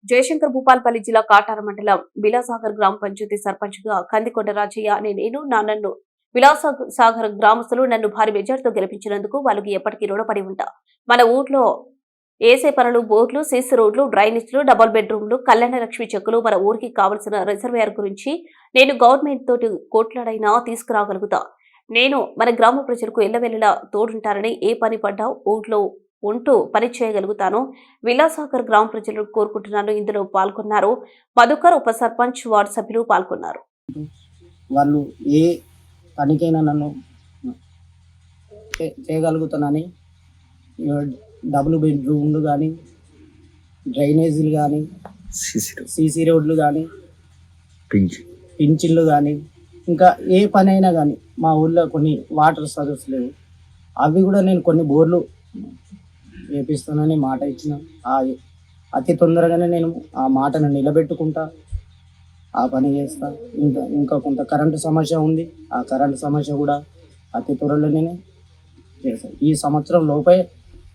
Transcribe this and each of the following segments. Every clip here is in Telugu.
జయశంకర్ భూపాల్పల్లి జిల్లా కాటార మండలం బిలాసాగర్ గ్రామ పంచాయతీ సర్పంచ్ గా కందికొండ రాజయ్య అనే నన్ను బిలాసాగర్ గ్రామస్తులు నన్ను భారీ మెజార్టీతో గెలిపించినందుకు వాళ్ళకి ఎప్పటికీ రుణపడి ఉంటా. మన ఊర్లో ఏసే పనులు, బోర్లు, సీసీ రోడ్లు, డ్రైనేజ్లు, డబుల్ బెడ్రూమ్లు, కళ్యాణ లక్ష్మి చెక్కులు, మన ఊరికి కావలసిన రిజర్వేయర్ గురించి నేను గవర్నమెంట్ తోటి కోట్లాడైనా తీసుకురాగలుగుతా. నేను మన గ్రామ ప్రజలకు ఎల్లవెల్లలా తోడుంటారని ఏ పని పడ్డా ఊర్లో ఉంటూ పని చేయగలుగుతాను. విలాసాగర్ గ్రామ ప్రజలు కోరుకుంటున్నాను. ఇందులో పాల్గొన్నారు మధుకర్, ఉప సర్పంచ్, వార్డు సభ్యులు పాల్గొన్నారు. వాళ్ళు ఏ పనికైనా నన్ను చేయగలుగుతానని డబుల్ బెడ్రూమ్లు కానీ, డ్రైనేజీలు కానీ, సీసీ రోడ్లు కానీ, పింఛన్లు కానీ, ఇంకా ఏ పని అయినా కానీ మా ఊళ్ళో కొన్ని వాటర్ సర్వీస్ లేవు, అవి కూడా నేను కొన్ని బోర్లు వేపిస్తానని మాట ఇచ్చిన. అతి తొందరగానే నేను ఆ మాటను నిలబెట్టుకుంటా, ఆ పని చేస్తా. ఇంకా కొంత కరెంటు సమస్య ఉంది, ఆ కరెంటు సమస్య కూడా అతి త్వరలోనే చేస్తాను. ఈ సంవత్సరం లోపే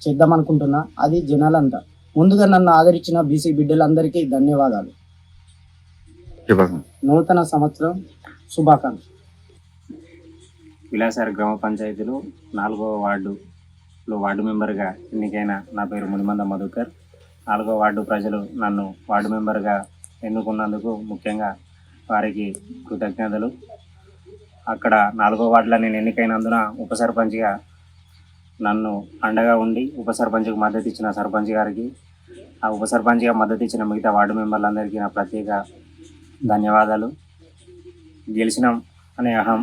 చేద్దామనుకుంటున్నా. అది జనాలంతా ముందుగా నన్ను ఆదరించిన బీసీ బిడ్డలందరికీ ధన్యవాదాలు. నూతన సంవత్సరం శుభాకాంక్షలు. విలాసాగర్ గ్రామ పంచాయతీలో 4వ వార్డులో వార్డు మెంబర్గా ఎన్నికైన నా పేరు మునిమంద మధుకర్. 4వ వార్డు ప్రజలు నన్ను వార్డు మెంబర్గా ఎన్నుకున్నందుకు ముఖ్యంగా వారికి కృతజ్ఞతలు. అక్కడ 4వ వార్డులో నేను ఎన్నికైనందున ఉప సర్పంచ్గా నన్ను అండగా ఉండి ఉప సర్పంచ్కి మద్దతు ఇచ్చిన సర్పంచ్ గారికి, ఆ ఉప సర్పంచ్గా మద్దతు ఇచ్చిన మిగతా వార్డు మెంబర్లందరికీ నా ప్రత్యేక ధన్యవాదాలు. గెలిచినాం అనే అహం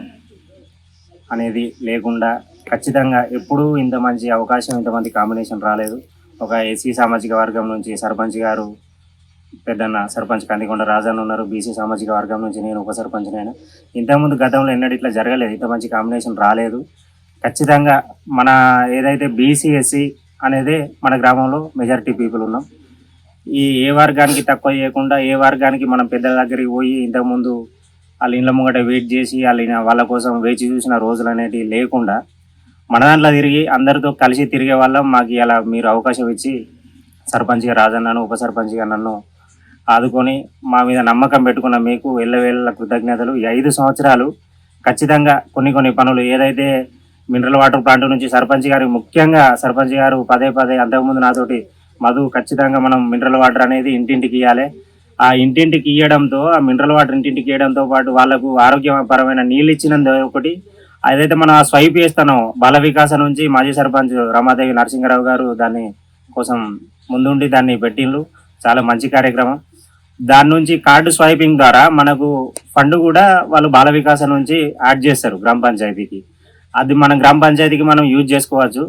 అనేది లేకుండా ఖచ్చితంగా ఎప్పుడూ ఇంత మంచి అవకాశం, ఇంతమంది కాంబినేషన్ రాలేదు. ఒక ఎస్సీ సామాజిక వర్గం నుంచి సర్పంచ్ గారు పెద్దన్న సర్పంచ్ కందికొండ రాజన్న ఉన్నారు. బీసీ సామాజిక వర్గం నుంచి నేను ఉప సర్పంచ్నైనా. ఇంతకుముందు గతంలో ఎన్నడూ ఇట్లా జరగలేదు, ఇంత మంచి కాంబినేషన్ రాలేదు. ఖచ్చితంగా మన ఏదైతే బీసీ ఎస్సీ అనేదే మన గ్రామంలో మెజారిటీ పీపుల్ ఉన్నాం. ఏ వర్గానికి తక్కువ చేయకుండా, ఏ వర్గానికి మనం పెద్దల దగ్గరికి పోయి ఇంతకుముందు వాళ్ళ ఇండ్ల ముంగట వెయిట్ చేసి వాళ్ళ కోసం వేచి చూసిన రోజులు అనేవి లేకుండా మన దాంట్లో తిరిగి అందరితో కలిసి తిరిగే వాళ్ళం. మాకు ఇలా మీరు అవకాశం ఇచ్చి సర్పంచ్గా రాజన్నాను, ఉప సర్పంచ్గా నన్ను ఆదుకొని మా మీద నమ్మకం పెట్టుకున్న మీకు ఎల్లవేళ కృతజ్ఞతలు. ఈ 5 సంవత్సరాలు ఖచ్చితంగా కొన్ని పనులు ఏదైతే మినరల్ వాటర్ ప్లాంట్ నుంచి సర్పంచ్ గారు, ముఖ్యంగా సర్పంచ్ గారు పదే అంతకుముందు నాతోటి మధు ఖచ్చితంగా మనం మినరల్ వాటర్ అనేది ఇంటింటికి ఇవ్వాలి. ఆ ఇంటింటికి ఇవ్వడంతో, ఆ మినరల్ వాటర్ ఇంటింటికి ఇవ్వడంతో పాటు వాళ్ళకు ఆరోగ్యపరమైన నీళ్ళు ఇచ్చినందు ఒకటి. అదైతే మనం స్వైప్ చేస్తానో బాల వికాస నుంచి మాజీ సర్పంచ్ రమాదేవి నరసింహరావు గారు దాని కోసం ముందుండి దాన్ని పెట్టిండ్రు. చాలా మంచి కార్యక్రమం. దాని నుంచి కార్డు స్వైపింగ్ ద్వారా మనకు ఫండ్ కూడా వాళ్ళు బాల వికాస నుంచి యాడ్ చేస్తారు గ్రామ పంచాయతీకి. అది మన గ్రామ పంచాయతీకి మనం యూజ్ చేసుకోవచ్చు.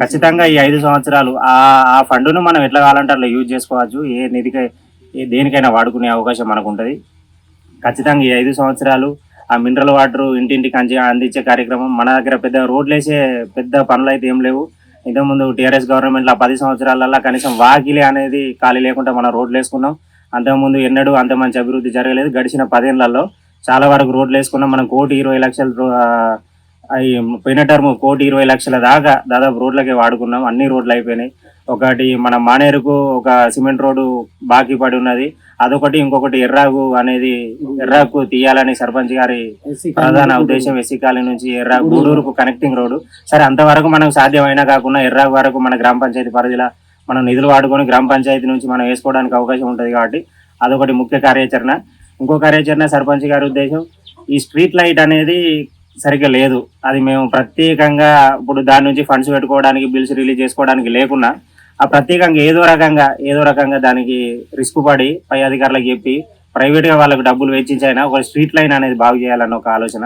ఖచ్చితంగా ఈ 5 సంవత్సరాలు ఆ ఫండ్ను మనం ఎట్లా కావాలంటే అట్లా యూజ్ చేసుకోవచ్చు. ఏ నిధికి దేనికైనా వాడుకునే అవకాశం మనకు ఉంటుంది. ఖచ్చితంగా ఈ 5 సంవత్సరాలు ఆ మినరల్ వాటర్ ఇంటింటికి అందించే కార్యక్రమం. మన దగ్గర పెద్ద రోడ్లు వేసే పెద్ద పనులు అయితే ఏం లేవు. ఇంతకుముందు టీఆర్ఎస్ గవర్నమెంట్లో 10 సంవత్సరాలలో కనీసం వాకిలి అనేది ఖాళీ లేకుండా మనం రోడ్లు వేసుకున్నాం. అంతకుముందు ఎన్నడూ అంత మంచి అభివృద్ధి జరగలేదు. గడిచిన 10 ఏళ్లలో చాలా వరకు రోడ్లు వేసుకున్నాం. మనం 1,20,00,000 పోయిన టర్మ్ 1,20,00,000 దాకా దాదాపు రోడ్లకే వాడుకున్నాం. అన్ని రోడ్లు అయిపోయినాయి. ఒకటి మన మానేరుకు ఒక సిమెంట్ రోడ్డు బాకీ పడి ఉన్నది, అదొకటి. ఇంకొకటి ఎర్రాకు తీయాలని సర్పంచ్ గారి ప్రధాన ఉద్దేశం. ఎస్సీ కాలనీ నుంచి గూడూరుకు కనెక్టింగ్ రోడ్డు. సరే, అంతవరకు మనకు సాధ్యమైనా కాకుండా ఎర్రాకు వరకు మన గ్రామ పంచాయతీ పరిధిలో మనం నిధులు వాడుకొని గ్రామ పంచాయతీ నుంచి మనం వేసుకోవడానికి అవకాశం ఉంటుంది. కాబట్టి అదొకటి ముఖ్య కార్యాచరణ. ఇంకో కార్యాచరణ సర్పంచ్ గారి ఉద్దేశం, ఈ స్ట్రీట్ లైట్ అనేది సరిగ్గా లేదు. అది మేము ప్రత్యేకంగా ఇప్పుడు దాని నుంచి ఫండ్స్ పెట్టుకోవడానికి, బిల్స్ రిలీజ్ చేసుకోవడానికి లేకున్నా ఆ ప్రత్యేకంగా ఏదో రకంగా దానికి రిస్క్ పడి పై అధికారులకు చెప్పి ప్రైవేట్గా వాళ్ళకు డబ్బులు వెచ్చించైనా ఒక స్ట్రీట్ లైన్ అనేది బాగు చేయాలన్న ఒక ఆలోచన.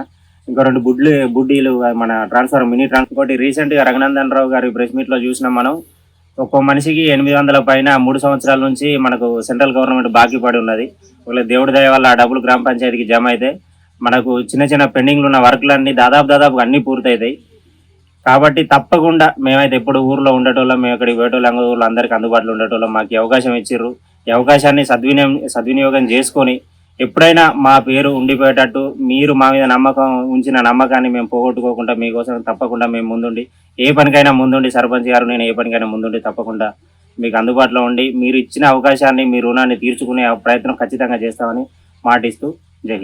ఇంకో 2 బుడ్డీలు మన ట్రాన్స్ఫర్, మినీ ట్రాన్స్ఫర్. ఒకటి రీసెంట్గా రఘునందన్ రావు గారి ప్రెస్ మీట్లో చూసినాం మనం. ఒక్కో మనిషికి 800 పైన 3 సంవత్సరాల నుంచి మనకు సెంట్రల్ గవర్నమెంట్ బాకీ పడి ఉన్నది. ఒకవేళ దేవుడి దయ వల్ల ఆ డబ్బులు గ్రామ పంచాయతీకి జమ అయితే మనకు చిన్న పెండింగ్లు ఉన్న వర్క్లన్నీ దాదాపు అన్నీ పూర్తవుతాయి. కాబట్టి తప్పకుండా మేమైతే ఎప్పుడు ఊర్లో ఉండేటోళ్ళం, మేము ఇక్కడికి పోయేటోళ్ళం, ఊళ్ళో అందరికీ అందుబాటులో ఉండేటోళ్ళం. మాకు అవకాశం ఇచ్చిర్రు. ఈ అవకాశాన్ని సద్వినియోగం చేసుకొని ఎప్పుడైనా మా పేరు ఉండిపోయేటట్టు మీరు మా మీద ఉంచిన నమ్మకాన్ని మేము పోగొట్టుకోకుండా మీకోసం తప్పకుండా మేము ముందుండి, ఏ పనికైనా ముందుండి, సర్పంచ్ గారు నేను ఏ పనికైనా ముందుండి తప్పకుండా మీకు అందుబాటులో ఉండి మీరు ఇచ్చిన అవకాశాన్ని మీ రుణాన్ని తీర్చుకునే ప్రయత్నం ఖచ్చితంగా చేస్తామని మాటిస్తూ జై హింద్.